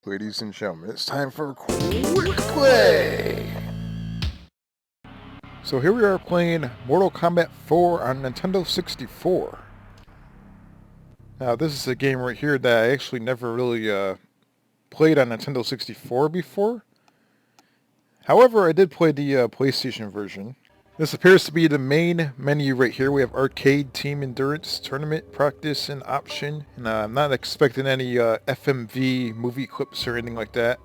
Ladies and gentlemen, it's time for a quick play! So here we are playing Mortal Kombat 4 on Nintendo 64. Now this is a game right here that I actually never really played on Nintendo 64 before. However, I did play the PlayStation version. This appears to be the main menu right here. We have Arcade, Team Endurance, Tournament, Practice, and Option. And I'm not expecting any FMV movie clips or anything like that.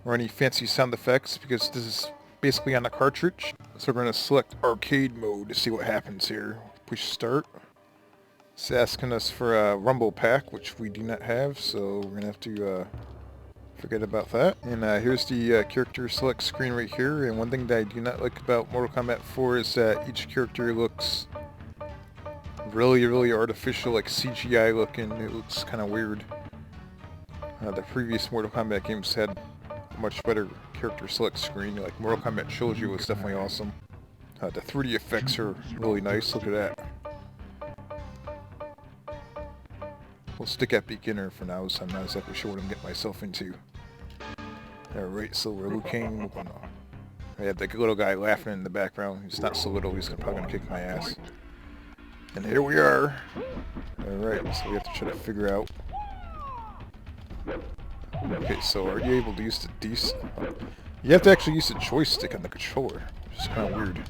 Or any fancy sound effects, because this is basically on a cartridge. So we're going to select Arcade mode to see what happens here. Push Start. It's asking us for a Rumble Pack, which we do not have, so we're going to have to forget about that. And here's the character select screen right here. And one thing that I do not like about Mortal Kombat 4 is that each character looks really artificial, like CGI looking. It looks kind of weird. The previous Mortal Kombat games had a much better character select screen. Like Mortal Kombat Trilogy was definitely awesome. The 3D effects are really nice. Look at that. We'll stick at beginner for now, so I'm not exactly sure what I'm getting myself into. Alright, so we're Liu Kang. I have the little guy laughing in the background. He's not so little, he's probably going to kick my ass. And here we are. Alright, so we have to try to figure out. Okay, so are you able to use the You have to actually use the joystick on the controller, which is kind of weird.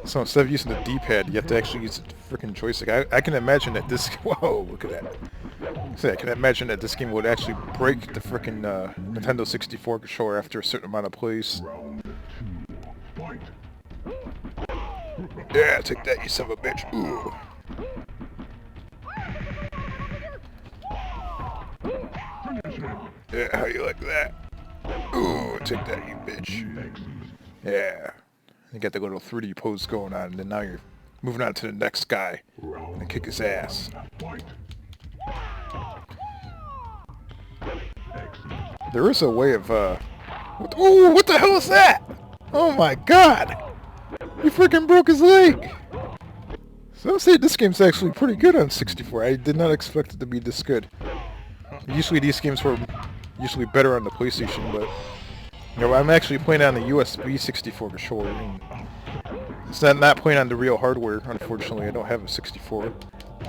So instead of using the D-pad, you have to actually use the freaking joystick. I can imagine that this... Whoa, look at that. So I can imagine that this game would actually break the freaking Nintendo 64 controller after a certain amount of plays. Yeah, take that, you son of a bitch. Ooh. Yeah, how you like that? Ooh, take that, you bitch. Yeah. You got the little 3D pose going on, and then now you're moving on to the next guy and kick his ass. There is a way of, Ooh, what the hell is that? Oh my god! He freaking broke his leg! So I'll say this game's actually pretty good on 64. I did not expect it to be this good. Usually these games were usually better on the PlayStation, but... You know, I'm actually playing on the USB 64 controller. It's not playing on the real hardware, unfortunately. I don't have a 64.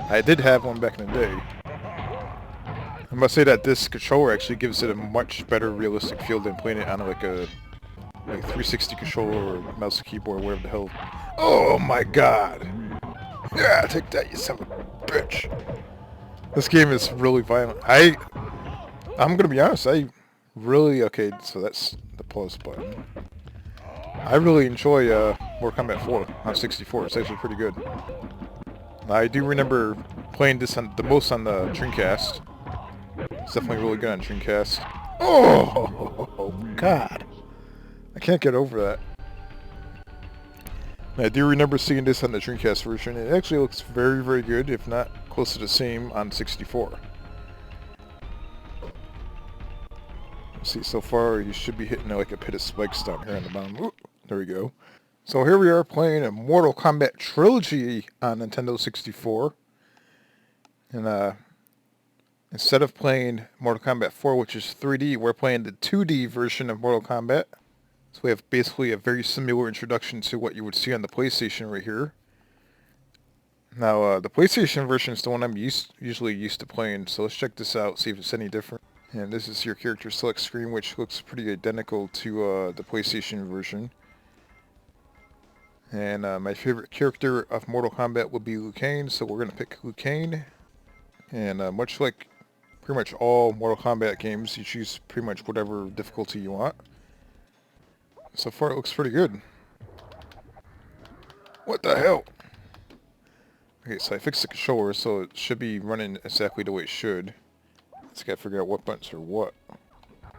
I did have one back in the day. I must say that this controller actually gives it a much better realistic feel than playing it on like a 360 controller or mouse and keyboard, whatever the hell. Oh my god! Yeah, take that, you son of a bitch! This game is really violent. I'm gonna be honest, okay, so that's the pause button. I really enjoy Mortal Kombat 4 on 64. It's actually pretty good. I do remember playing this the most on the Dreamcast. It's definitely really good on Dreamcast. Oh, God. I can't get over that. I do remember seeing this on the Dreamcast version. It actually looks very good, if not close to the same on 64. See, so far you should be hitting like a pit of spikes down here on the bottom. Ooh, there we go. So here we are playing a Mortal Kombat Trilogy on Nintendo 64. And instead of playing Mortal Kombat 4, which is 3D, we're playing the 2D version of Mortal Kombat. So we have basically a very similar introduction to what you would see on the PlayStation right here. Now, the PlayStation version is the one I'm usually used to playing, so let's check this out, see if it's any different. And this is your character select screen, which looks pretty identical to the PlayStation version. And my favorite character of Mortal Kombat would be Liu Kang, so we're going to pick Liu Kang. And much like pretty much all Mortal Kombat games, you choose pretty much whatever difficulty you want. So far it looks pretty good. What the hell? Okay, so I fixed the controller, so it should be running exactly the way it should. Just gotta figure out what buttons are what.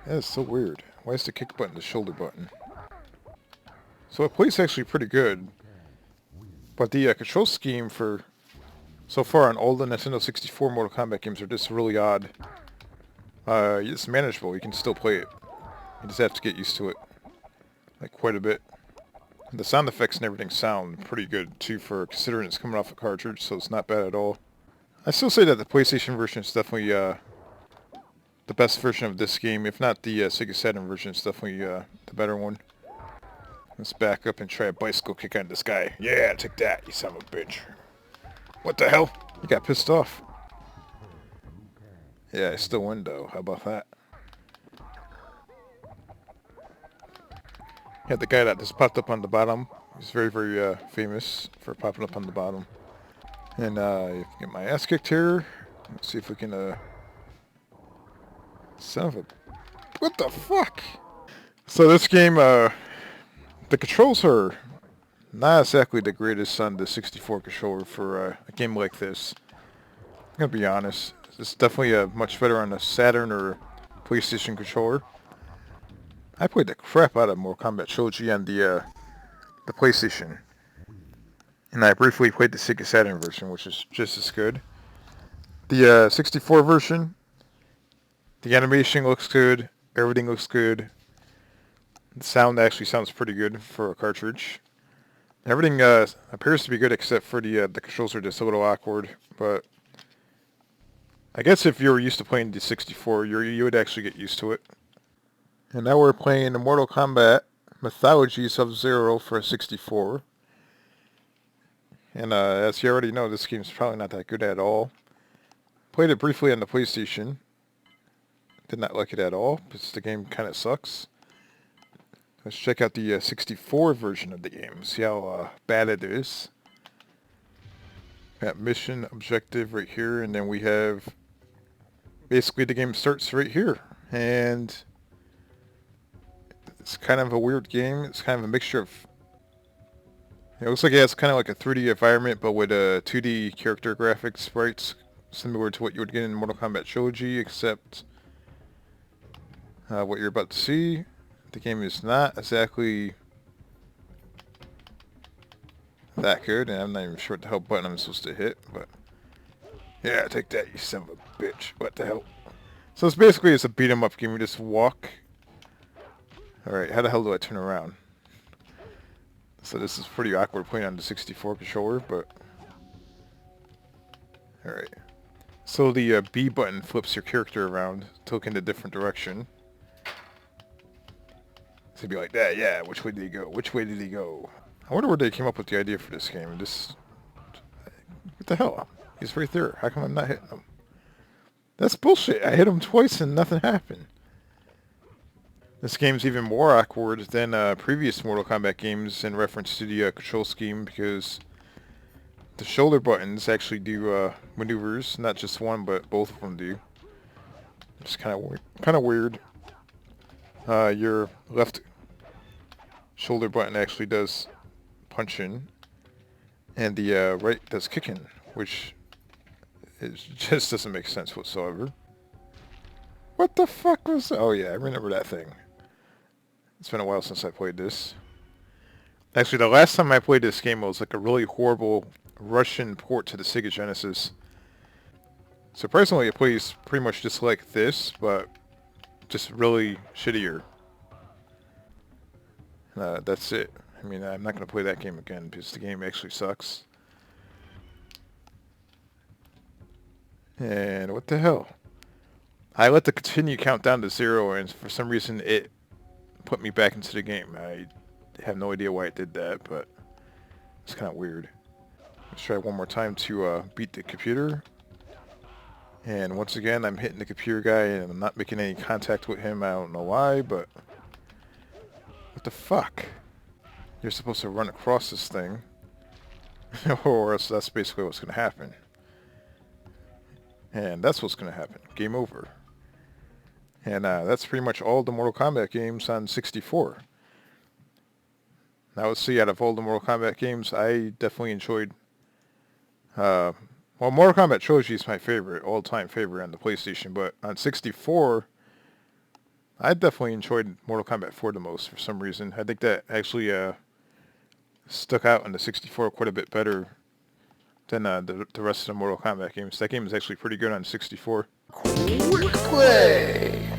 That is so weird. Why is the kick button the shoulder button? So it plays actually pretty good. But the control scheme for so far on all the Nintendo 64 Mortal Kombat games are just really odd. It's manageable. You can still play it. You just have to get used to it. Like quite a bit. And the sound effects and everything sound pretty good too, for considering it's coming off a cartridge, so it's not bad at all. I still say that the PlayStation version is definitely the best version of this game. If not the Sega Saturn version, it's definitely the better one. Let's back up and try a bicycle kick on this guy. Yeah, take that, you son of a bitch. What the hell? He got pissed off. Yeah, I still win though. How about that? Yeah, the guy that just popped up on the bottom. He's very, very famous for popping up on the bottom. And get my ass kicked here. Let's see if we can. Son of a. What the fuck? So this game, the controls are not exactly the greatest on the 64 controller for a game like this. I'm gonna be honest. It's definitely much better on the Saturn or PlayStation controller. I played the crap out of Mortal Kombat Trilogy on the PlayStation. And I briefly played the Sega Saturn version, which is just as good. The 64 version, the animation looks good, everything looks good. The sound actually sounds pretty good for a cartridge. Everything appears to be good except for the controls are just a little awkward, but I guess if you were used to playing the 64, you would actually get used to it. And now we're playing Mortal Kombat Mythologies of Zero for 64. And as you already know, this game's probably not that good at all. Played it briefly on the PlayStation. Did not like it at all, because the game kind of sucks. Let's check out the 64 version of the game, see how bad it is. Got mission, objective right here, and then we have... Basically the game starts right here. And it's kind of a weird game. It's kind of a mixture of... It looks like it has kind of like a 3D environment, but with 2D character graphics sprites, similar to what you would get in Mortal Kombat Trilogy, except what you're about to see. The game is not exactly that good, and I'm not even sure what the hell button I'm supposed to hit, but yeah, take that, you son of a bitch. What the hell? So it's basically a beat 'em up game. You just walk. Alright, how the hell do I turn around? So this is pretty awkward playing on the 64 controller, but... Alright. So the B button flips your character around to look in a different direction. So it'd be like that, yeah, which way did he go? Which way did he go? I wonder where they came up with the idea for this game. What the hell? He's right there. How come I'm not hitting him? That's bullshit. I hit him twice and nothing happened. This game's even more awkward than previous Mortal Kombat games in reference to the control scheme, because the shoulder buttons actually do maneuvers, not just one, but both of them do. It's kind of weird. Your left shoulder button actually does punching, and the right does kicking, which just doesn't make sense whatsoever. What the fuck was that? Oh yeah, I remember that thing. It's been a while since I played this. Actually, the last time I played this game was like a really horrible Russian port to the Sega Genesis. Surprisingly, it plays pretty much just like this, but just really shittier. That's it. I mean, I'm not going to play that game again because the game actually sucks. And what the hell? I let the continue count down to 0, and for some reason it put me back into the game. I have no idea why it did that, but it's kind of weird. Let's try one more time to beat the computer. And once again, I'm hitting the computer guy, and I'm not making any contact with him. I don't know why, but... What the fuck? You're supposed to run across this thing. Or else that's basically what's going to happen. And that's what's going to happen. Game over. And that's pretty much all the Mortal Kombat games on 64. Now let's see, out of all the Mortal Kombat games, I definitely enjoyed... well, Mortal Kombat Trilogy is my favorite, all-time favorite on the PlayStation, but on 64, I definitely enjoyed Mortal Kombat 4 the most for some reason. I think that actually stuck out on the 64 quite a bit better than the rest of the Mortal Kombat games. That game is actually pretty good on 64. Quick play!